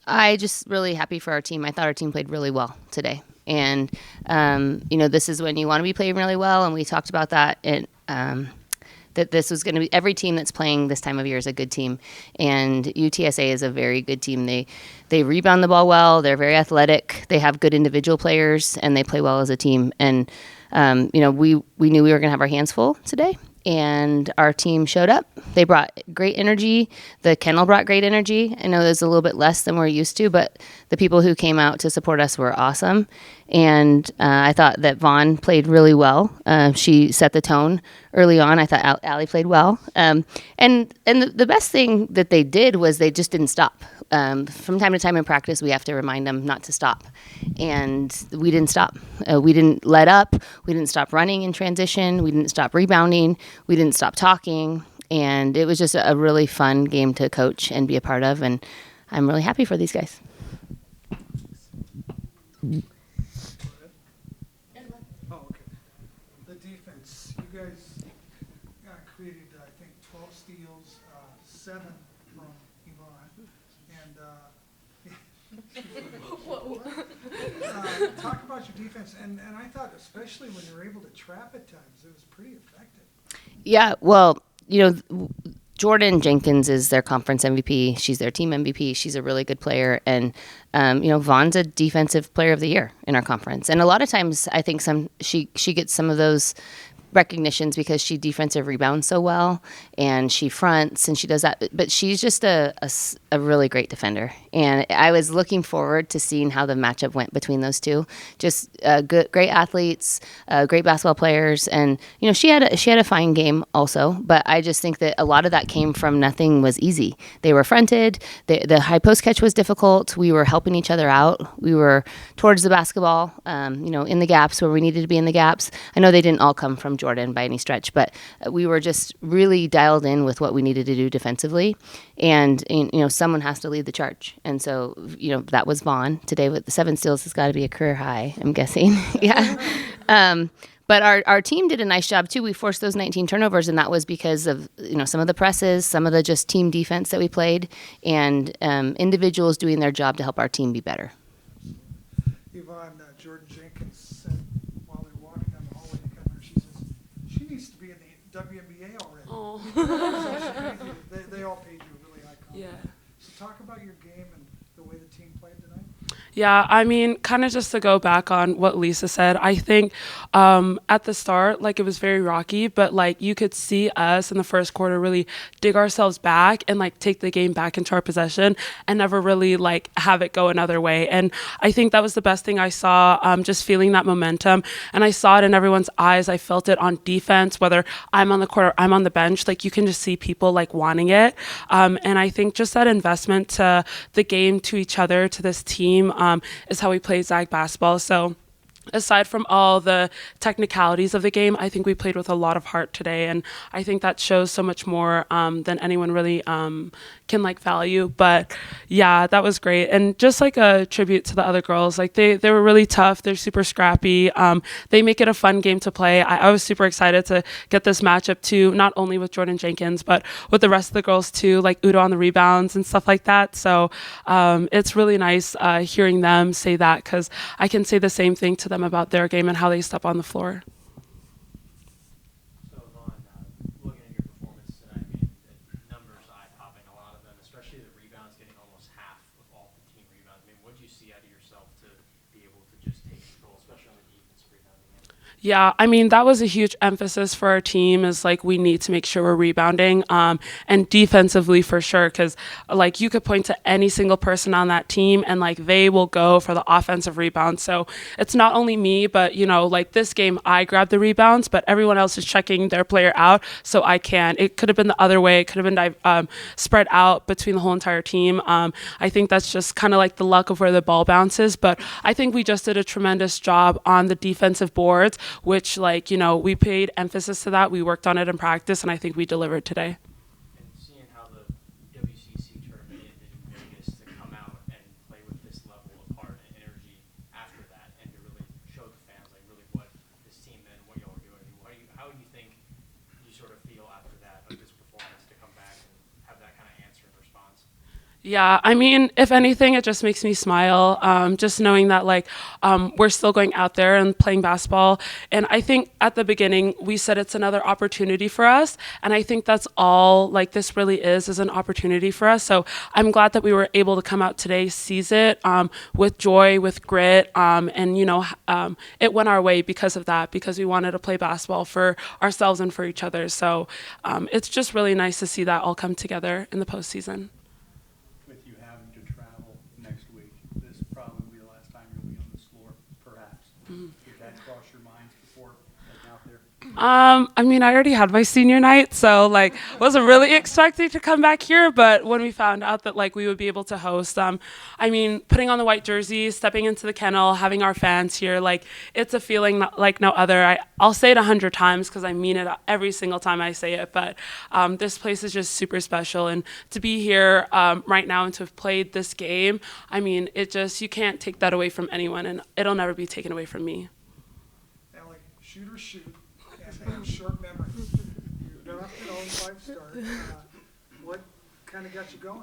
I just really happy for our team. I thought our team played really well today. And, this is when you want to be playing really well. And we talked about that. And, that this was going to be every team that's playing this time of year is a good team, and UTSA is a very good team. They rebound the ball well. They're very athletic. They have good individual players, and they play well as a team. And we knew we were going to have our hands full today, and our team showed up. They brought great energy. The kennel brought great energy. I know there's a little bit less than we're used to, but the people who came out to support us were awesome. And I thought that Vaughn played really well. She set the tone early on. I thought Allie played well. And the best thing that they did was they just didn't stop. From time to time in practice, we have to remind them not to stop. And we didn't stop. We didn't let up. We didn't stop running in transition. We didn't stop rebounding. We didn't stop talking. And it was just a really fun game to coach and be a part of. And I'm really happy for these guys. Oh, okay. The defense, you guys created, I think, 12 steals, 7 from Yvonne. And talk about your defense. And I thought, especially when you were able to trap at times, it was pretty effective. Yeah, well, Jordan Jenkins is their conference MVP. She's their team MVP. She's a really good player. And, Vaughn's a defensive player of the year in our conference. And a lot of times I think she gets some of those recognitions because she defensive rebounds so well, and she fronts and she does that. But she's just a really great defender. And I was looking forward to seeing how the matchup went between those two. Just great athletes, great basketball players. And, she had a fine game also. But I just think that a lot of that came from nothing was easy. They were fronted. The high post catch was difficult. We were helping each other out. We were towards the basketball, in the gaps where we needed to be in the gaps. I know they didn't all come from Jordan by any stretch, but we were just really dialed in with what we needed to do defensively. And, someone has to lead the charge. And so, that was Vaughn today with the 7 steals. Has got to be a career high, I'm guessing. Yeah. But our team did a nice job too. We forced those 19 turnovers, and that was because of some of the presses, some of the just team defense that we played, and individuals doing their job to help our team be better. Yvonne, Jordan Jenkins said while they're walking down the hallway to come here, she says, she needs to be in the WNBA already. Oh. So they all paid you a really high compliment. Yeah. So talk about your game and the way the team played tonight. Yeah, I mean, kind of just to go back on what Lisa said, I think at the start, it was very rocky, but you could see us in the first quarter really dig ourselves back and take the game back into our possession and never really have it go another way. And I think that was the best thing I saw, just feeling that momentum. And I saw it in everyone's eyes. I felt it on defense, whether I'm on the court or I'm on the bench, you can just see people wanting it. And I think just that investment to the game, to each other, to this team, is how we play Zag basketball. So aside from all the technicalities of the game, I think we played with a lot of heart today, and I think that shows so much more than anyone really can value. But yeah, that was great. And just a tribute to the other girls, they were really tough. They're super scrappy. They make it a fun game to play. I was super excited to get this matchup too, not only with Jordan Jenkins, but with the rest of the girls too, Udo on the rebounds and stuff like that. So it's really nice hearing them say that, because I can say the same thing to them about their game and how they step on the floor. So, Vaughn, looking at your performance tonight, the numbers eye-popping, a lot of them, especially the rebounds, getting almost half of all the team rebounds. What did you see out of yourself to be able to just take control, especially on the defensive rebounding end? Yeah, that was a huge emphasis for our team, is we need to make sure we're rebounding, and defensively for sure, because you could point to any single person on that team and they will go for the offensive rebound. So it's not only me, but this game I grabbed the rebounds, but everyone else is checking their player out, so I can. It could have been the other way. It could have been spread out between the whole entire team. I think that's just kind of the luck of where the ball bounces, but I think we just did a tremendous job on the defensive boards, which we paid emphasis to that. We worked on it in practice, and I think we delivered today. And seeing how the WCC tournament ended in Vegas, to come out and play with this level of heart and energy after that, and to really show the fans really what this team meant and what y'all were doing. How do you think you sort of feel after that, this performance, to come back and have that kind of answer and response? Yeah, I mean, if anything, it just makes me smile. Just knowing that, like, we're still going out there and playing basketball. And I think at the beginning, we said it's another opportunity for us. And I think that's all, like, this really is an opportunity for us. So I'm glad that we were able to come out today, seize it with joy, with grit. And, it went our way because of that, because we wanted to play basketball for ourselves and for each other. So it's just really nice to see that all come together in the postseason. With you having to travel next week, this probably will be the last time you'll be on this floor, perhaps. Did that cross your minds before heading out there? I mean, I already had my senior night, so like wasn't really expecting to come back here. But when we found out that like we would be able to host, I mean, putting on the white jersey, stepping into the kennel, having our fans here, like it's a feeling like no other. I'll say it 100 times because I mean it every single time I say it. But this place is just super special, and to be here right now and to have played this game, I mean, you can't take that away from anyone, and it'll never be taken away from me. Ellie, shooters shoot, and they have short memories. You drafted all 5-star. What kind of got you going?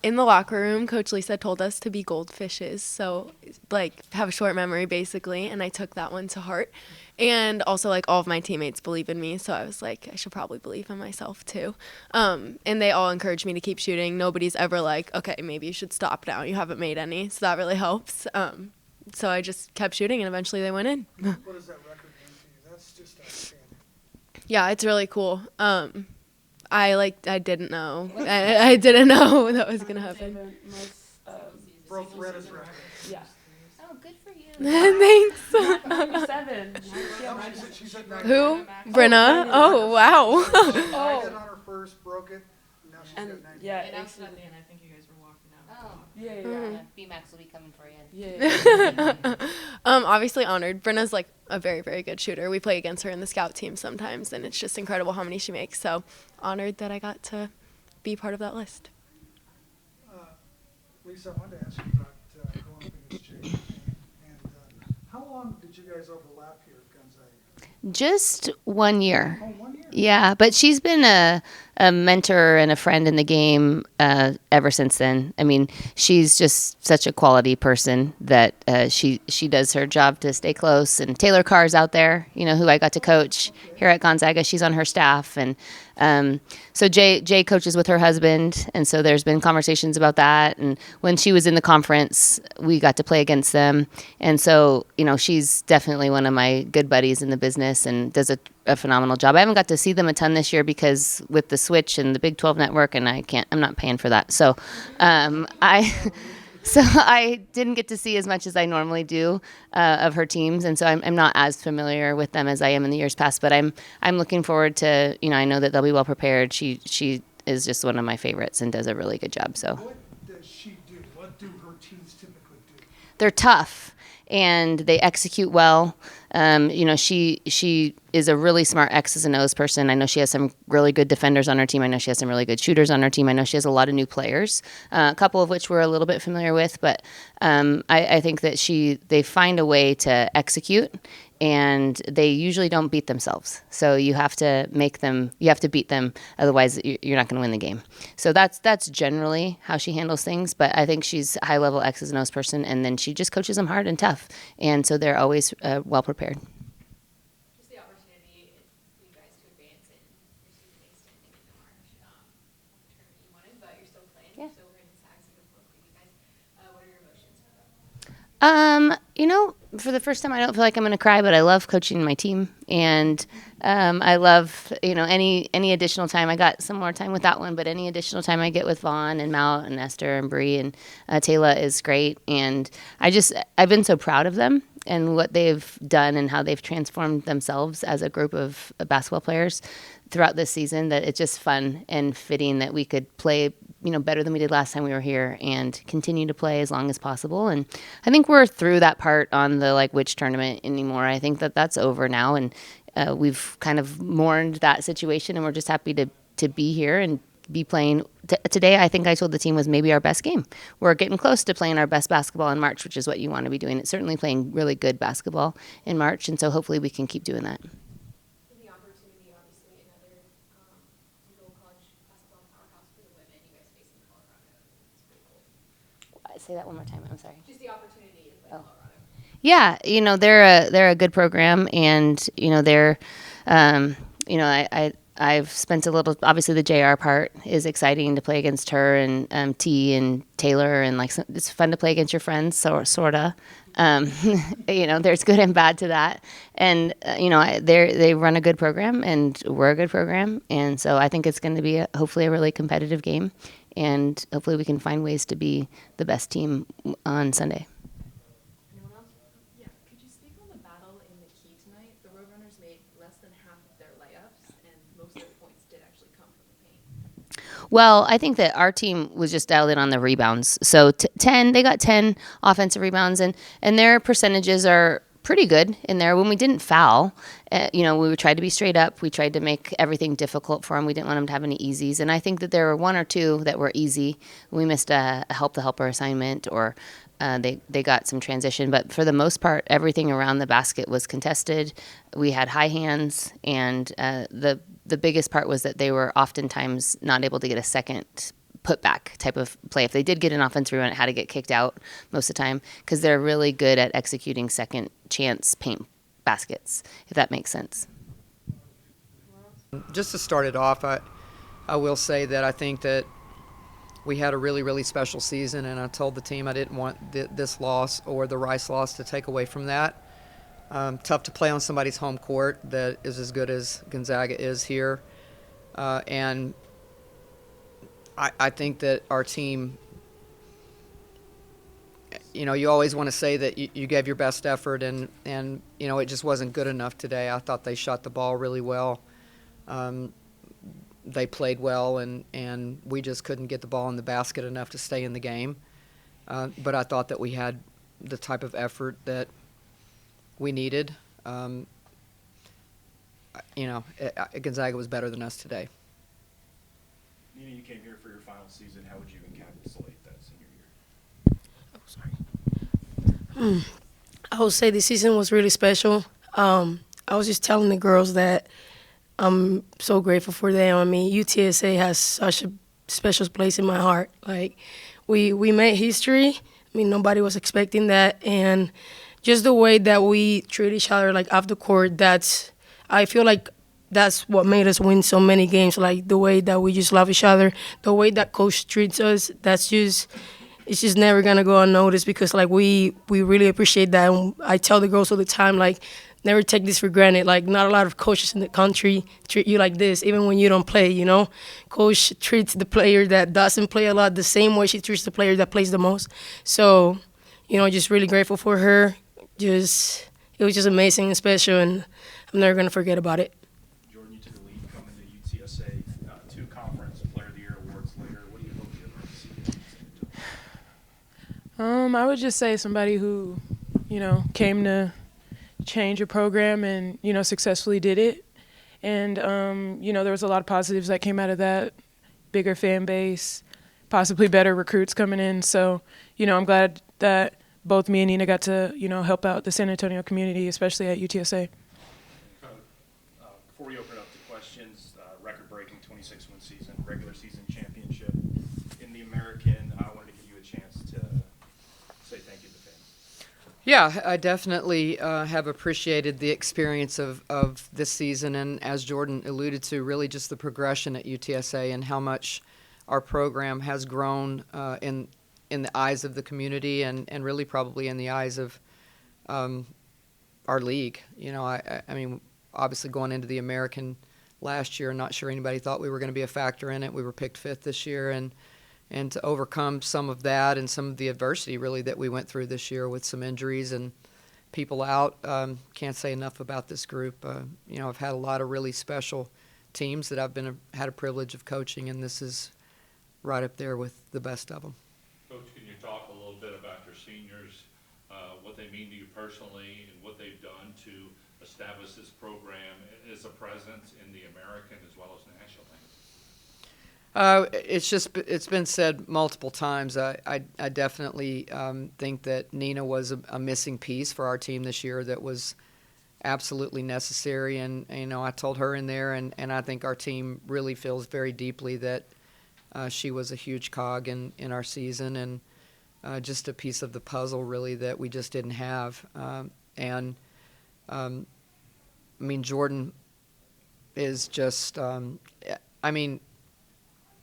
In the locker room, Coach Lisa told us to be goldfishes, so like have a short memory basically, and I took that one to heart. And also like all of my teammates believe in me, so I was like I should probably believe in myself too. And they all encouraged me to keep shooting. Nobody's ever like, okay, maybe you should stop now. You haven't made any, so that really helps. So I just kept shooting, and eventually they went in. What does that record mean to you? That's just outstanding. Yeah, it's really cool. I didn't know. I didn't know that was gonna happen. Broke Retta's record. Yeah. Oh, good for you. Thanks. 7. She's at 9. Who? Brenna? Oh, wow. I did on her first, broke it. Now she's got 9. Yeah, And accidentally, and I think you guys were walking out. Oh, yeah. BMAX will be coming for you. Yeah. Obviously honored. Brenna's like a very, very good shooter. We play against her in the scout team sometimes, and it's just incredible how many she makes. So honored that I got to be part of that list. Lisa, I wanted to ask you about going up against Jay. And how long did you guys overlap here at Gonzaga? Just 1 year. Oh, 1 year? Yeah, but she's been a mentor and a friend in the game ever since then. I mean, she's just such a quality person that she does her job to stay close. And Taylor Carr's out there, who I got to coach here at Gonzaga. She's on her staff. And so Jay coaches with her husband, and so there's been conversations about that. And when she was in the conference, we got to play against them. And so, she's definitely one of my good buddies in the business and does a phenomenal job. I haven't got to see them a ton this year because with the switch and the Big 12 network, and I'm not paying for that. So I didn't get to see as much as I normally do of her teams, and so I'm not as familiar with them as I am in the years past. But I'm looking forward to, I know that they'll be well prepared. She is just one of my favorites and does a really good job. So What does she do? What do her teams typically do? they're tough and they execute well. She is a really smart X's and O's person. I know she has some really good defenders on her team. I know she has some really good shooters on her team. I know she has a lot of new players, a couple of which we're a little bit familiar with. But I think that they find a way to execute, and they usually don't beat themselves. So you have to beat them. Otherwise, you're not going to win the game. So that's generally how she handles things. But I think she's a high-level X's and O's person, and then she just coaches them hard and tough. And so they're always well prepared. Just the opportunity for you guys to advance and receive an extending in the March tournament you wanted, but you're still playing. Yeah. So we're in the tags of the floor for you guys. What are your emotions for that? For the first time, I don't feel like I'm going to cry, but I love coaching my team, and I love, any additional time. I got some more time with that one, but any additional time I get with Vaughn and Mount and Esther and Bree and Taylor is great, and I've been so proud of them and what they've done and how they've transformed themselves as a group of basketball players throughout this season, that it's just fun and fitting that we could play better than we did last time we were here and continue to play as long as possible. And I think we're through that part on the which tournament anymore. I think that that's over now, and we've kind of mourned that situation, and we're just happy to be here and be playing. Today, I think I told the team was maybe our best game. We're getting close to playing our best basketball in March, which is what you want to be doing. It's certainly playing really good basketball in March, and so hopefully we can keep doing that. The opportunity, obviously, another college basketball powerhouse for the women. You guys facing Colorado. say that one more time. I'm sorry. Just the opportunity in Oh. Colorado. Yeah, they're a good program, and they're, I've spent a little. Obviously, the JR part is exciting to play against her and T and Taylor, and it's fun to play against your friends. So sorta, there's good and bad to that, and they run a good program, and we're a good program, and so I think it's going to be hopefully a really competitive game, and hopefully we can find ways to be the best team on Sunday. Anyone else? Yeah. Could you speak on the battle in the key tonight? The Roadrunners made less than half of their layups, and most of their points did actually come from the paint. Well, I think that our team was just dialed in on the rebounds. So they got 10 offensive rebounds, and their percentages are pretty good in there. When we didn't foul, we tried to be straight up. We tried to make everything difficult for them. We didn't want them to have any easies. And I think that there were one or two that were easy. We missed a help the helper assignment, or they got some transition. But for the most part, everything around the basket was contested. We had high hands, and the biggest part was that they were oftentimes not able to get a second putback type of play. If they did get an offensive rebound, it had to get kicked out most of the time, because they're really good at executing second chance paint baskets, if that makes sense. Just to start it off, I will say that I think that we had a really, really special season, and I told the team I didn't want this loss or the Rice loss to take away from that. Tough to play on somebody's home court that is as good as Gonzaga is here. And I think that our team, you always want to say that you gave your best effort, and it just wasn't good enough today. I thought they shot the ball really well. They played well, and we just couldn't get the ball in the basket enough to stay in the game. But I thought that we had the type of effort that we needed. Gonzaga was better than us today. Nina, you came here for your final season. How would you encapsulate that senior year? I would say the season was really special. I was just telling the girls that I'm so grateful for them. I mean, UTSA has such a special place in my heart. Like, we made history. I mean, nobody was expecting that, and just the way that we treat each other, like, off the court, I feel like that's what made us win so many games. Like, the way that we just love each other, the way that coach treats us, it's just never gonna go unnoticed, because like we really appreciate that. And I tell the girls all the time, like, never take this for granted. Like, not a lot of coaches in the country treat you like this, even when you don't play, Coach treats the player that doesn't play a lot the same way she treats the player that plays the most. So, just really grateful for her. It was just amazing and special, and I'm never gonna forget about it. Jordan, you took a lead coming to UTSA, 2 Conference Player of the Year awards later. What do you hope you're going to see in San Antonio? I would just say somebody who, came to change a program and, successfully did it. And, there was a lot of positives that came out of that. Bigger fan base, possibly better recruits coming in. So, I'm glad that both me and Nina got to, help out the San Antonio community, especially at UTSA. Before we open up to questions, record-breaking 26-win season, regular season championship. In the American, I wanted to give you a chance to say thank you to the fans. Yeah, I definitely have appreciated the experience of this season, and as Jordan alluded to, really just the progression at UTSA and how much our program has grown in the eyes of the community, and really probably in the eyes of our league. I mean, obviously going into the American last year, not sure anybody thought we were going to be a factor in it. We were picked 5th this year, and to overcome some of that and some of the adversity really that we went through this year with some injuries and people out, can't say enough about this group. I've had a lot of really special teams that I've had a privilege of coaching, and this is right up there with the best of them. Coach, can you talk a little bit about your seniors, what they mean to you personally, and what they've done to establish this program as a presence in the American as well as nationally? It's been said multiple times. I definitely think that Nina was a missing piece for our team this year that was absolutely necessary. And I told her in there, and I think our team really feels very deeply that she was a huge cog in our season. And just a piece of the puzzle, really, that we just didn't have. I mean, Jordan is just,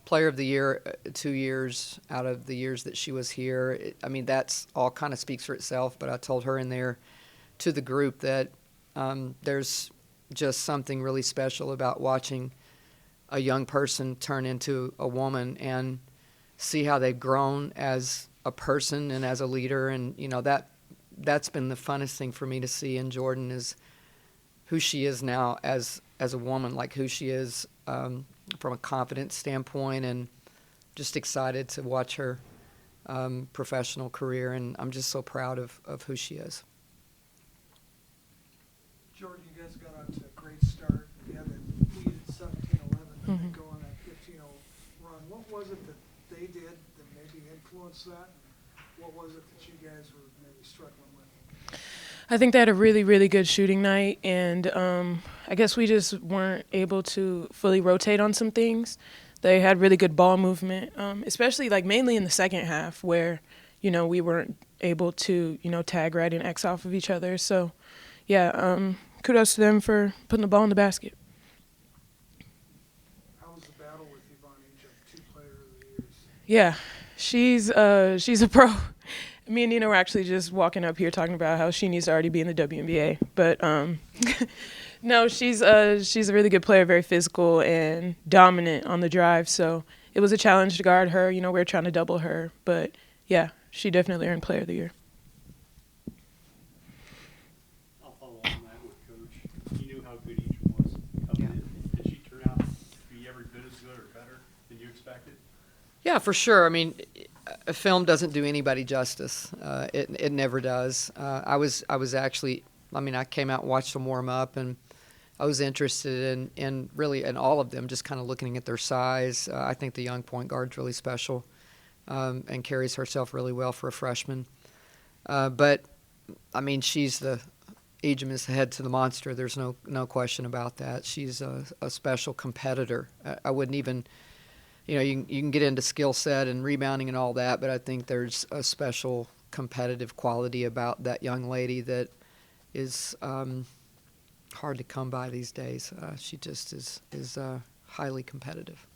player of the year 2 years out of the years that she was here. That's all kind of speaks for itself, but I told her in there to the group that there's just something really special about watching a young person turn into a woman and see how they've grown as a person and as a leader. And, that's been the funnest thing for me to see in Jordan is who she is now as a woman, like who she is from a confidence standpoint, and just excited to watch her professional career. And I'm just so proud of who she is. Jordan, you guys got out to a great start. You had that lead at 17-11 and then go on that 15-0 run. What was it that they did that maybe influenced that? And what was it that you guys were maybe struggling with? I think they had a really, really good shooting night, and I guess we just weren't able to fully rotate on some things. They had really good ball movement, especially mainly in the second half where, we weren't able to, tag right and X off of each other. So, yeah, kudos to them for putting the ball in the basket. How was the battle with Yvonne Egypt, 2 Player of the Years? Yeah, she's a pro. Me and Nina were actually just walking up here talking about how she needs to already be in the WNBA. But no, she's a really good player, very physical and dominant on the drive. So it was a challenge to guard her. We were trying to double her. But, yeah, she definitely earned Player of the Year. I'll follow on that with Coach. You knew how good each was coming in. Did she turn out to be every bit as good or better than you expected? Yeah, for sure. A film doesn't do anybody justice. It never does. I was actually, I came out and watched them warm up, and I was interested in really in all of them, just kind of looking at their size. I think the young point guard's really special and carries herself really well for a freshman. But she's the Ejim head to the monster. There's no question about that. She's a special competitor. I wouldn't even. You can get into skill set and rebounding and all that, but I think there's a special competitive quality about that young lady that is hard to come by these days. She just is highly competitive.